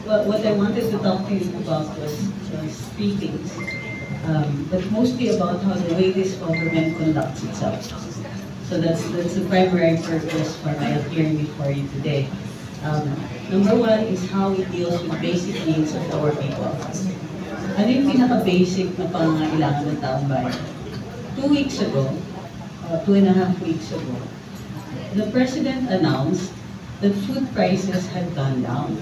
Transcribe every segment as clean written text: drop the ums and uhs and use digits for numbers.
Well, what I wanted to talk to you about was three things, but mostly about how the way this government conducts itself. So that's the primary purpose for my appearing before you today. Um, Number one is how it deals with basic needs of our people. Ano yung pinaka-basic na pangangailangan ng taong bayan? 2 weeks ago, 2.5 weeks ago, the President announced that food prices had gone down,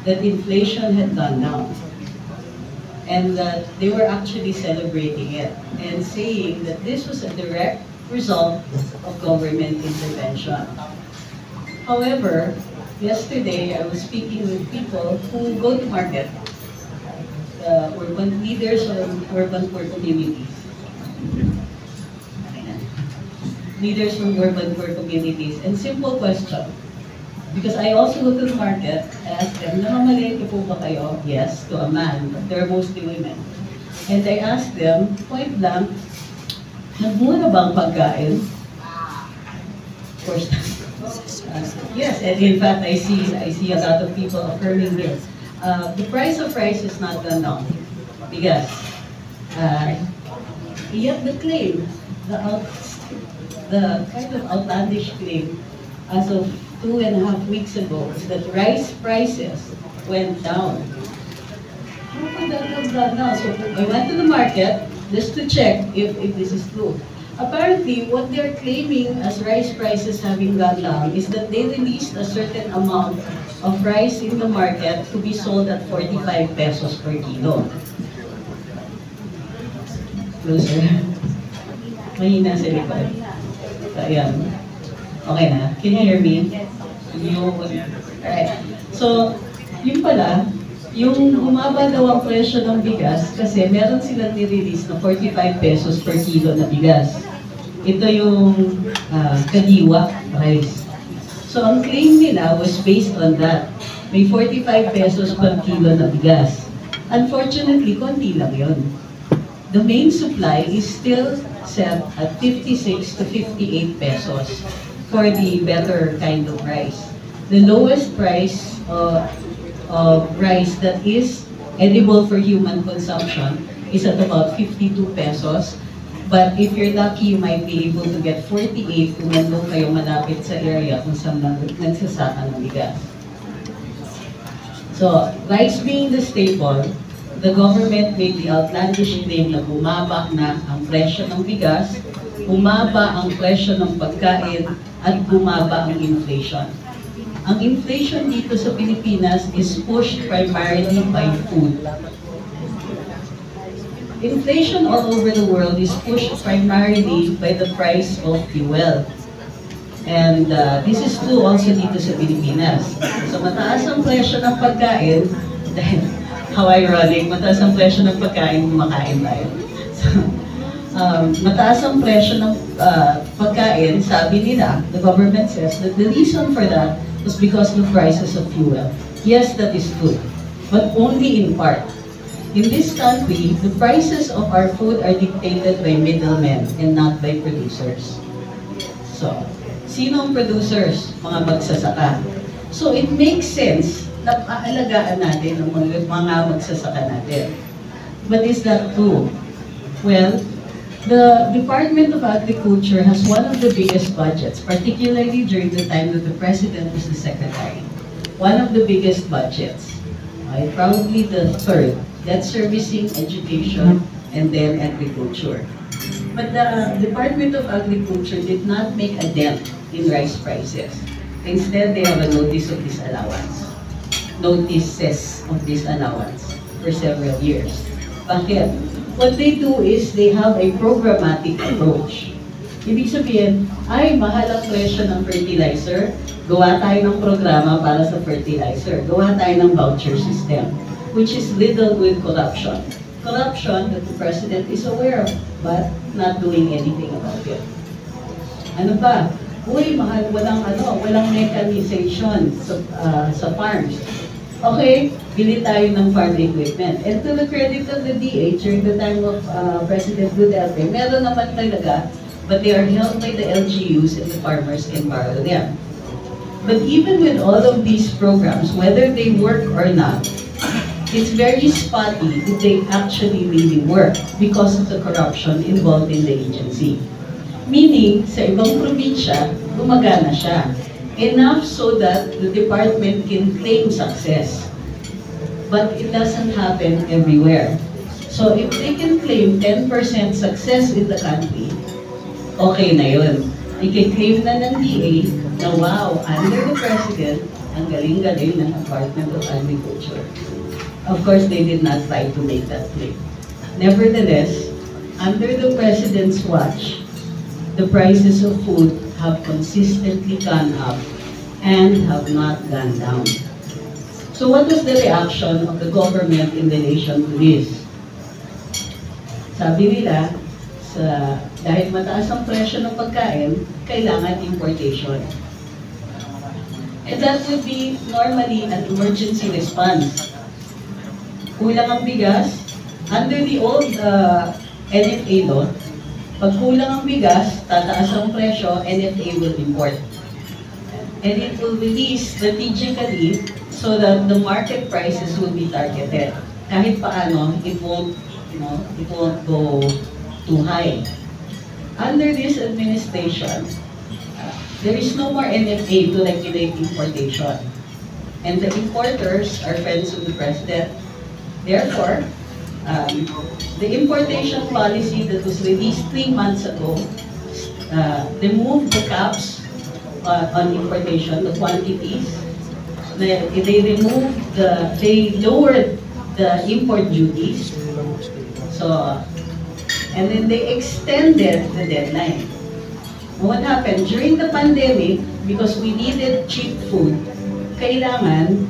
that inflation had gone down, and that they were actually celebrating it and saying that this was a direct result of government intervention. However, yesterday I was speaking with people who go to market, urban leaders or urban poor communities. Leaders from urban poor communities. And simple question, because I also go to the market, I ask them, namamalengke po ba kayo? Yes, to a man, but they're mostly women. And I ask them, point blank, nagmura ba ang pagkain? Of course, yes, and in fact, I see a lot of people affirming this. The price of rice is not gone down. Because, yet the claim, the kind of outlandish claim as of 2.5 weeks ago is that rice prices went down. How could that have gone down? So I went to the market just to check if this is true. Apparently, what they're claiming as rice prices having gone down is that they released a certain amount of rice in the market to be sold at 45 pesos per kilo. Closer. Mahina sa likod. Ayan. Okay na? Can you hear me? Alright. So, yung pala, yung bumaba daw ang presyo ng bigas kasi meron silang nirelease na 45 pesos per kilo na bigas. Ito yung kadiwa rice. So, ang claim nila was based on that. May 45 pesos per kilo na bigas. Unfortunately, konti lang yun. The main supply is still set at 56 to 58 pesos for the better kind of rice. The lowest price of rice that is edible for human consumption is at about 52 pesos. But if you're lucky, you might be able to get 48 kung nandun kayo malapit sa area kung saan nagsasaka ng bigas. So, rice being the staple, the government made the outlandish claim na bumaba na ang presyo ng bigas, bumaba ang presyo ng pagkain, at bumaba ang inflation. Ang inflation dito sa Pilipinas is pushed primarily by food. Inflation all over the world is pushed primarily by the price of fuel. And this is true also dito sa Pilipinas. So mataas ang presyo ng pagkain, dahil how ironic, mataas ang presyo ng pagkain, kumakain tayo. So, mataas ang presyo ng pagkain, sabi nila, the government says that the reason for that was because of the prices of fuel. Yes, that is true, but only in part. In this country, the prices of our food are dictated by middlemen and not by producers. So, sino ang producers? Mga magsasaka. So, it makes sense na aalagaan natin ang mga magsasaka natin. But is that true? Well, the Department of Agriculture has one of the biggest budgets, particularly during the time that the President was the Secretary. One of the biggest budgets, probably the third, debt servicing, education, and then agriculture. But the Department of Agriculture did not make a dent in rice prices. Instead, they have a notice of disallowance. Notices of disallowance for several years. Bakit? What they do is they have a programmatic approach. Ibig sabihin, ay mahal ang presyo ng fertilizer, gawa tayo ng programa para sa fertilizer, gawa tayo ng voucher system, which is riddled with corruption. Corruption that the President is aware of, but not doing anything about it. Ano ba? Uy, mahal, walang mechanization sa farms. Okay, bili tayo ng farm equipment. And to the credit of the DA, during the time of President Duterte, meron naman talaga, but they are held by the LGUs and the farmers can borrow them. But even with all of these programs, whether they work or not, it's very spotty if they actually really work because of the corruption involved in the agency. Meaning, sa ibang probinsya, gumagana siya. Enough so that the department can claim success. But it doesn't happen everywhere. So if they can claim 10% success in the country, okay na yun. I-claim na ng DA na wow, under the President, ang galing-galing ng Department of Agriculture. Of course, they did not try to make that claim. Nevertheless, under the President's watch, the prices of food have consistently gone up and have not gone down. So what was the reaction of the government in relation to this? Sabi nila, dahil mataas ang presyo ng pagkain, kailangan importation. And that would be normally an emergency response. Kulang ang bigas, under the old NFA law, pag kulang ang bigas, tataas ang presyo, NFA will import. And it will release strategically so that the market prices will be targeted. Kahit paano, it won't go too high. Under this administration, there is no more NFA to regulate importation. And the importers are friends of the President. Therefore, the importation policy that was released 3 months ago removed the caps on importation, the quantities. They lowered the import duties. So, and then they extended the deadline. What happened? During the pandemic, because we needed cheap food, kailangan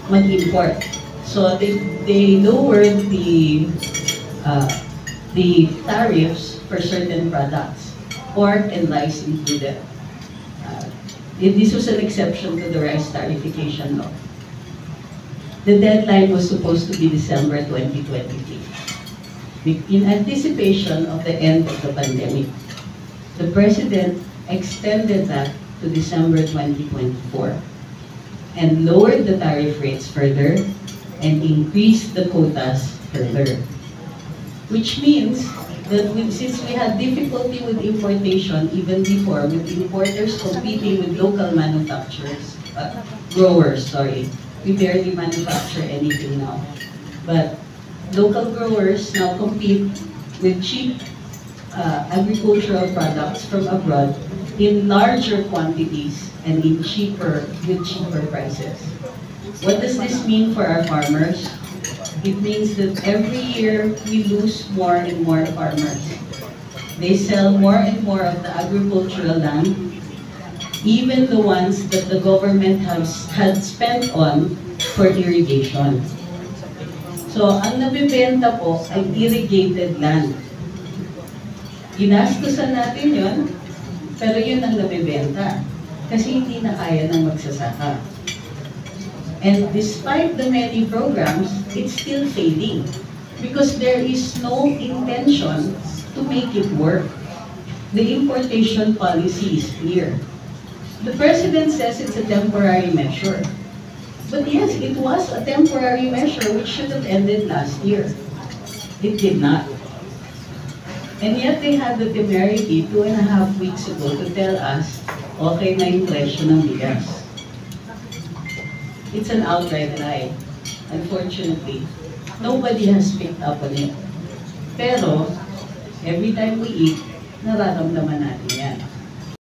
mag-import. So they lowered the tariffs for certain products, pork and rice included. This was an exception to the rice tariffication law. The deadline was supposed to be December 2023. In anticipation of the end of the pandemic, the President extended that to December 2024 and lowered the tariff rates further and increased the quotas further. Which means that since we had difficulty with importation even before, with importers competing with local manufacturers, we barely manufacture anything now. But local growers now compete with cheap agricultural products from abroad in larger quantities and with cheaper prices. What does this mean for our farmers? It means that every year we lose more and more farmers. They sell more and more of the agricultural land, even the ones that the government had spent on for irrigation. So, ang nabibenta po ay irrigated land. Ginastusan natin yon, pero yun ang nabibenta. Kasi hindi na kaya ng magsasaka. And despite the many programs, it's still failing. Because there is no intention to make it work. The importation policy is clear. The President says it's a temporary measure. But yes, it was a temporary measure which should have ended last year. It did not. And yet they had the temerity 2.5 weeks ago to tell us, okay na yung presyo ng bigas. It's an outright lie. Unfortunately, nobody has picked up on it. Pero, every time we eat, nararamdaman natin yan.